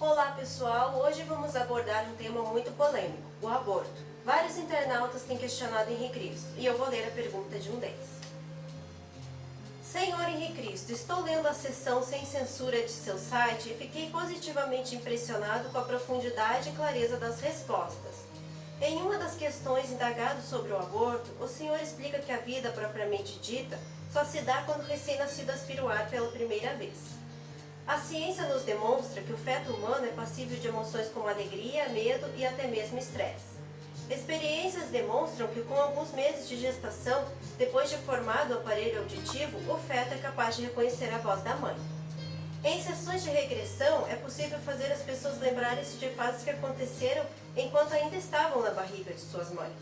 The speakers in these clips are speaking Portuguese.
Olá pessoal, hoje vamos abordar um tema muito polêmico, o aborto. Vários internautas têm questionado Henrique Cristo e eu vou ler a pergunta de um deles. Senhor Henrique Cristo, estou lendo a seção sem censura de seu site e fiquei positivamente impressionado com a profundidade e clareza das respostas. Em uma das questões indagado sobre o aborto, o senhor explica que a vida propriamente dita só se dá quando o recém-nascido aspira o ar pela primeira vez. A ciência nos demonstra que o feto humano é passível de emoções como alegria, medo e até mesmo estresse. Experiências demonstram que com alguns meses de gestação, depois de formado o aparelho auditivo, o feto é capaz de reconhecer a voz da mãe. Em sessões de regressão, é possível fazer as pessoas lembrarem-se de fatos que aconteceram enquanto ainda estavam na barriga de suas mães.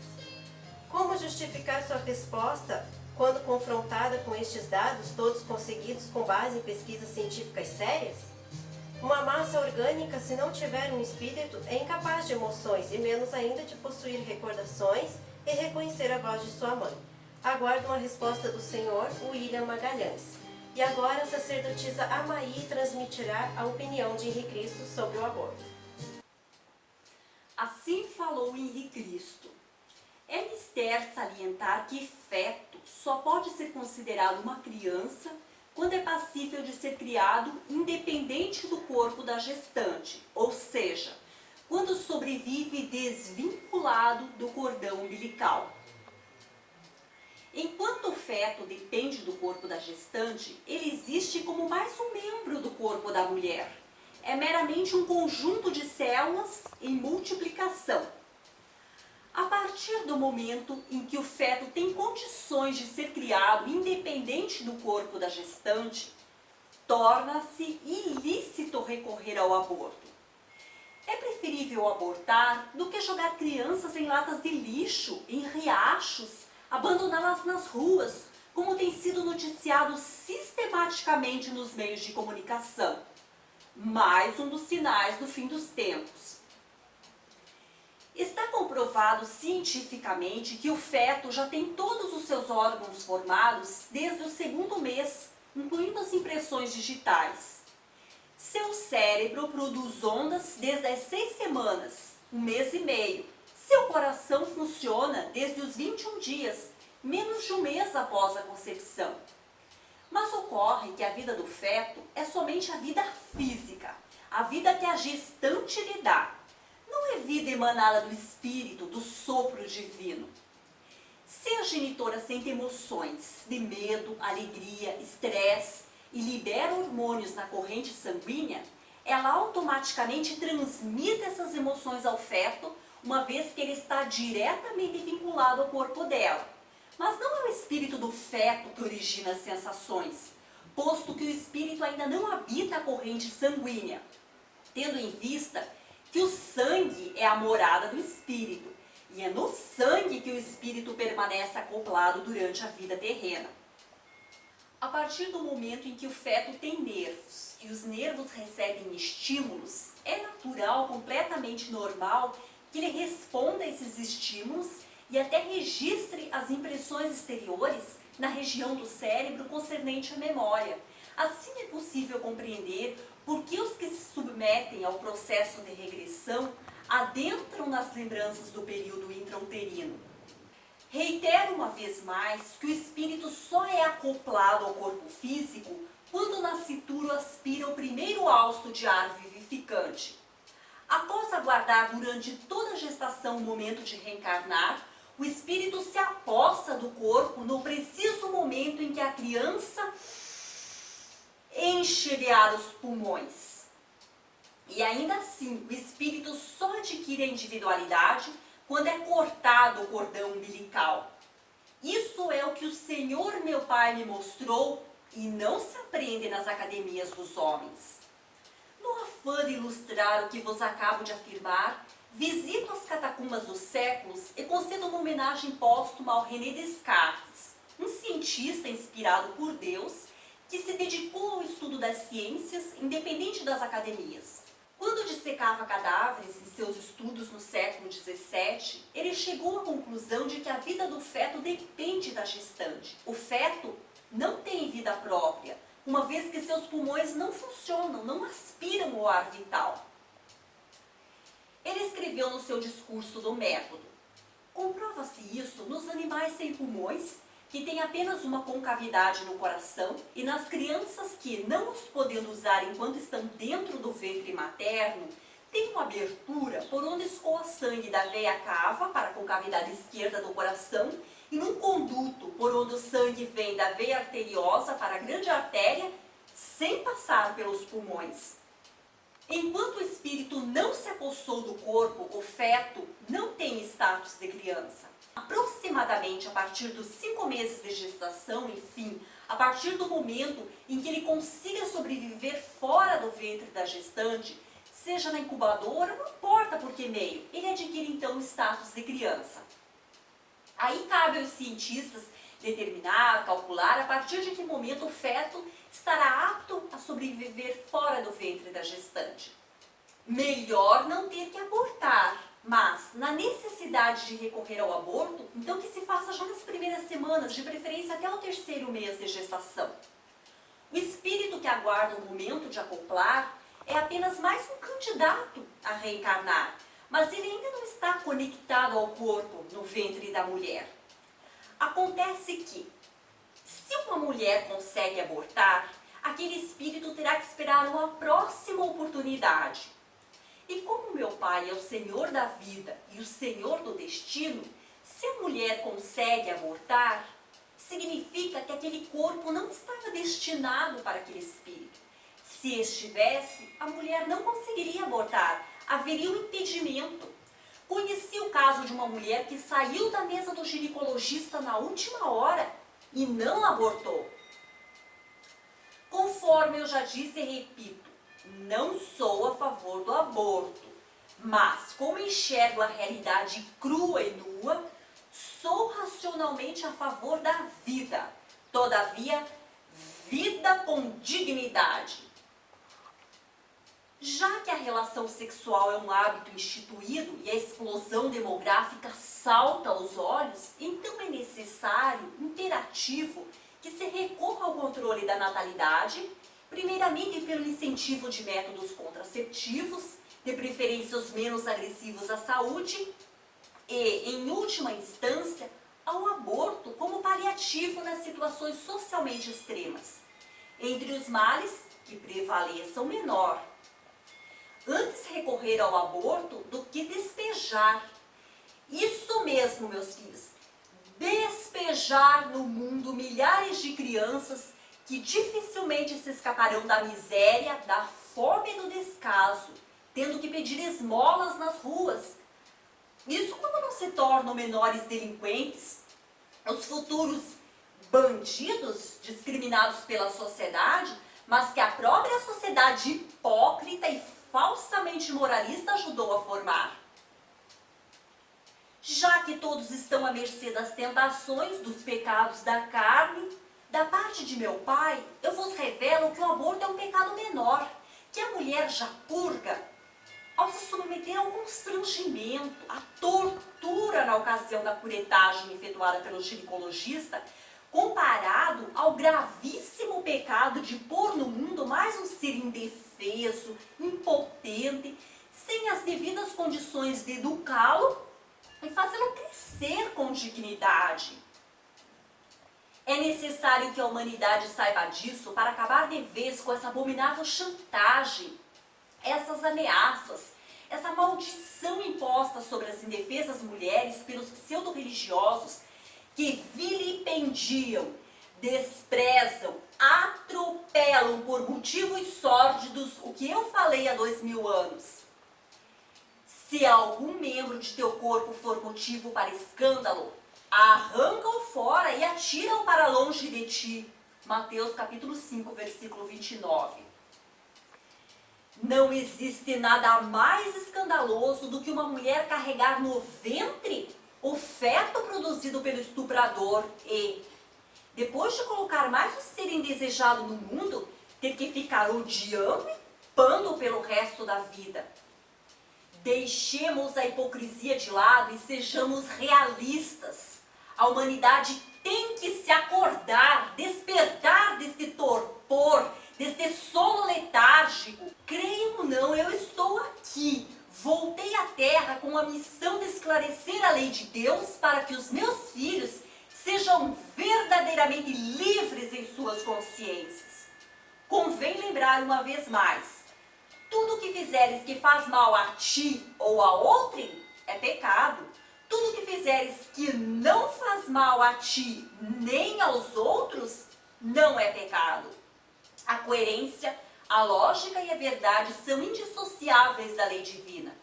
Como justificar sua resposta quando confrontada com estes dados, todos conseguidos com base em pesquisas científicas sérias? Uma massa orgânica, se não tiver um espírito, é incapaz de emoções e menos ainda de possuir recordações e reconhecer a voz de sua mãe. Aguardo uma resposta do senhor William Magalhães. E agora a sacerdotisa Amaí transmitirá a opinião de Henrique Cristo sobre o aborto. Assim falou Henrique Cristo. É mister salientar que feto só pode ser considerado uma criança quando é passível de ser criado independente do corpo da gestante, ou seja, quando sobrevive desvinculado do cordão umbilical. Enquanto o feto depende do corpo da gestante, ele existe como mais um membro do corpo da mulher. É meramente um conjunto de células em multiplicação. A partir do momento em que o feto tem condições de ser criado independente do corpo da gestante, torna-se ilícito recorrer ao aborto. É preferível abortar do que jogar crianças em latas de lixo, em riachos, abandoná-las nas ruas, como tem sido noticiado sistematicamente nos meios de comunicação. Mais um dos sinais do fim dos tempos. Está comprovado cientificamente que o feto já tem todos os seus órgãos formados desde o segundo mês, incluindo as impressões digitais. Seu cérebro produz ondas desde as 6 semanas, um mês e meio. Seu coração funciona desde os 21 dias, menos de um mês após a concepção. Mas ocorre que a vida do feto é somente a vida física, a vida que a gestante lhe dá. Não é vida emanada do espírito, do sopro divino. Se a genitora sente emoções de medo, alegria, estresse e libera hormônios na corrente sanguínea, ela automaticamente transmite essas emoções ao feto, uma vez que ele está diretamente vinculado ao corpo dela. Mas não é o espírito do feto que origina as sensações, posto que o espírito ainda não habita a corrente sanguínea, tendo em vista que o sangue é a morada do espírito, e é no sangue que o espírito permanece acoplado durante a vida terrena. A partir do momento em que o feto tem nervos e os nervos recebem estímulos, é natural, completamente normal, que ele responda a esses estímulos e até registre as impressões exteriores na região do cérebro concernente à memória. Assim é possível compreender por que os que se submetem ao processo de regressão adentram nas lembranças do período intrauterino. Reitero uma vez mais que o espírito só é acoplado ao corpo físico quando o nascituro aspira o primeiro hausto de ar vivificante. Após aguardar durante toda a gestação o momento de reencarnar, o espírito se apossa do corpo no preciso momento em que a criança enche de ar os pulmões. E ainda assim, o espírito só adquire a individualidade quando é cortado o cordão umbilical. Isso é o que o Senhor meu Pai me mostrou e não se aprende nas academias dos homens. No afã de ilustrar o que vos acabo de afirmar, visito as catacumbas dos séculos e concedo uma homenagem póstuma ao René Descartes, um cientista inspirado por Deus que se dedicou ao estudo das ciências, independente das academias. Quando dissecava cadáveres em seus estudos no século XVII, ele chegou à conclusão de que a vida do feto depende da gestante. O feto não tem vida própria, uma vez que seus pulmões não funcionam, não aspiram o ar vital. Ele escreveu no seu discurso do método: comprova-se isso nos animais sem pulmões, que têm apenas uma concavidade no coração, e nas crianças que, não os podendo usar enquanto estão dentro do ventre materno, têm uma abertura por onde escoa sangue da veia cava para a concavidade esquerda do coração e num conduto por onde o sangue vem da veia arteriosa para a grande artéria, sem passar pelos pulmões. Enquanto o espírito não se apossou do corpo, o feto não tem status de criança. Aproximadamente a partir dos 5 meses de gestação, enfim, a partir do momento em que ele consiga sobreviver fora do ventre da gestante, seja na incubadora, não importa por que meio, ele adquire então o status de criança. Aí cabe aos cientistas determinar, calcular a partir de que momento o feto estará apto a sobreviver fora do ventre da gestante. Melhor não ter que abortar, mas na necessidade de recorrer ao aborto, então que se faça já nas primeiras semanas, de preferência até o 3º mês de gestação. O espírito que aguarda o momento de acoplar é apenas mais um candidato a reencarnar, mas ele ainda não está conectado ao corpo no ventre da mulher. Acontece que, se uma mulher consegue abortar, aquele espírito terá que esperar uma próxima oportunidade. E como meu pai é o Senhor da vida e o Senhor do destino, se a mulher consegue abortar, significa que aquele corpo não estava destinado para aquele espírito. Se estivesse, a mulher não conseguiria abortar, haveria um impedimento. Conheci o caso de uma mulher que saiu da mesa do ginecologista na última hora e não abortou. Conforme eu já disse e repito, não sou a favor do aborto, mas como enxergo a realidade crua e nua, sou racionalmente a favor da vida. Todavia, vida com dignidade. Já que a relação sexual é um hábito instituído e a explosão demográfica salta aos olhos, então é necessário, imperativo, que se recorra ao controle da natalidade, primeiramente pelo incentivo de métodos contraceptivos, de preferência os menos agressivos à saúde, e, em última instância, ao aborto como paliativo nas situações socialmente extremas. Entre os males, que prevaleça o menor. Antes recorrer ao aborto do que despejar. Isso mesmo, meus filhos. Despejar no mundo milhares de crianças que dificilmente se escaparão da miséria, da fome e do descaso, tendo que pedir esmolas nas ruas. Isso quando não se tornam menores delinquentes, os futuros bandidos discriminados pela sociedade, mas que a própria sociedade hipócrita e falsamente moralista ajudou a formar. Já que todos estão à mercê das tentações, dos pecados da carne, da parte de meu pai, eu vos revelo que o aborto é um pecado menor, que a mulher já purga ao se submeter ao constrangimento, à tortura na ocasião da curetagem efetuada pelo ginecologista, comparado ao gravíssimo pecado de pôr no mundo mais um ser indefeso, impotente, sem as devidas condições de educá-lo e fazê-lo crescer com dignidade. É necessário que a humanidade saiba disso para acabar de vez com essa abominável chantagem, essas ameaças, essa maldição imposta sobre as indefesas mulheres pelos pseudo-religiosos que vilipendiam, desprezam, atropelam por motivos sórdidos o que eu falei há 2000 anos. Se algum membro de teu corpo for motivo para escândalo, arranca-o fora e atira-o para longe de ti. Mateus capítulo 5, versículo 29. Não existe nada mais escandaloso do que uma mulher carregar no ventre o feto produzido pelo estuprador e, depois de colocar mais um ser indesejado no mundo, ter que ficar odiando e pando pelo resto da vida. Deixemos a hipocrisia de lado e sejamos realistas. A humanidade tem que se acordar, despertar desse torpor, desse sono letárgico. Creiam ou não, eu estou aqui, Voltei à Terra com a missão de esclarecer a lei de Deus para que os meus filhos sejam verdadeiramente livres em suas consciências. Convém lembrar uma vez mais, tudo que fizeres que faz mal a ti ou a outrem é pecado. Tudo que fizeres que não faz mal a ti nem aos outros não é pecado. A coerência, a lógica e a verdade são indissociáveis da lei divina.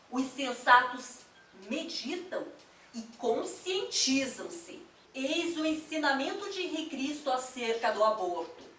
Os sensatos meditam e conscientizam-se. Eis o ensinamento de Henri Cristo acerca do aborto.